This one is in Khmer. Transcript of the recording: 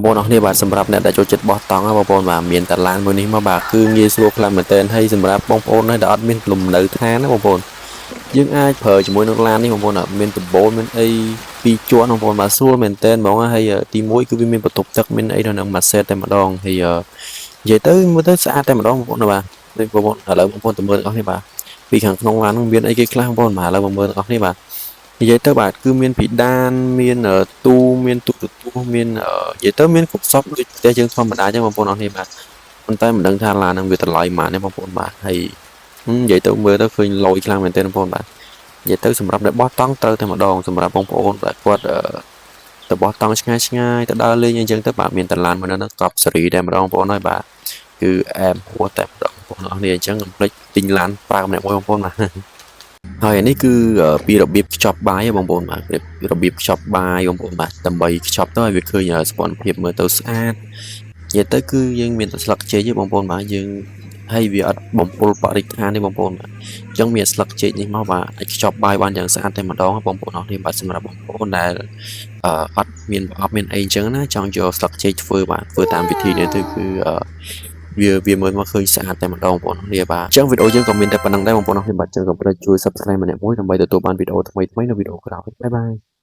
បងប្អូនគ្នាបាទសម្រាប់អ្នកដែលចូលចិត្តបោះតង់បងប្អូនបាទមានតាឡានមួយនេះមកបាទគឺងាយស្រួលខ្លាំងមែនទែនហើយសម្រាប់បងប្អូនដែលអត់មានលំនៅឋានណាបងប្អូនយើងអាចប្រើជាមួយនឹងឡាននេះបងប្អូនមានដំបូលមានអីពីរជាន់បងប្អូនបាទស្រួលមែនទែនហ្មងហើយទី1គឺវាមានបន្ទប់ទឹកមានអីនៅនឹងមួយសេតតែម្ដងហើយនិយាយទៅមើលទៅស្អាតតែម្ដងបងប្អូនបាទនេះបងប្អូនឥឡូវបងប្អូនទៅមើលទាំងអស់នេះបាទពីខាងក្នុងឡាននឹងមានអីគេខ្លះបងប្អូនបាទឥឡូវមកមើលទាំងអស់នេះបាទនិយាយទៅបាទគឺមានពីដានមានទូមានទូទទួលមាននិយាយទៅមានគ្រប់សពដូចផ្ទះយើងធម្មតាចឹងបងប្អូនអរគ្នាបាទប៉ុន្តែមិនដឹងថាឡាននឹងវាតម្លៃប៉ុន្មានទេបងប្អូនបាទហើយនិយាយទៅមើលទៅឃើញលយខ្លាំងមែនទែនបងប្អូនបាទនិយាយទៅសម្រាប់អ្នកបោះតង់ត្រូវតែម្ដងសម្រាប់បងប្អូនបាទគាត់ទៅបោះតង់ឆ្ងាយទៅដើរលេងអីចឹងទៅបាទមានតាឡានមួយនៅកប់សេរីតែម្ដងបងប្អូនហើយបាទគឺអែមហួរតែម្ដងបងប្អូនអរគ្នាអញ្ចឹងកុំភ្លេចទិញឡានប្រើម្នាក់មួយបងប្អូនបាទហើយនេះគឺពីរបៀបខ្ចប់បាយបងប្អូនបាទរបៀបខ្ចប់បាយបងប្អូនបាទដើម្បីខ្ចប់ទៅឲ្យវាឃើញសពន្ធភាពមើលទៅស្អាតនិយាយទៅគឺយើងមានតែស្លឹកចេកទេបងប្អូនបាទយើងហើយវាអត់បំពុលបរិស្ថានទេបងប្អូនបាទអញ្ចឹងមានស្លឹកចេកនេះមកបាទអាចខ្ចប់បាយបានយ៉ាងស្អាតតែម្ដងបងប្អូនអរគ្នាបាទសម្រាប់បងប្អូនដែលអត់មានប្រអប់មានអីអញ្ចឹងណាចង់យកស្លឹកចេកធ្វើបាទធ្វើតាមវិធីនេះទៅគឺវាមើលមកឃើញស្អាតតែម្ដងបងប្អូនគ្នាបាទអញ្ចឹងវីដេអូយើងក៏មានតែប៉ុណ្្នឹងដែរបងប្អូនគ្នាបាទអញ្ចឹងកុំភ្លេចជួយ Subscribe ម្នាក់មួយដើម្បីទទួលបានវីដេអូថ្មីៗនៅវីដេអូក្រោយបាយបាយ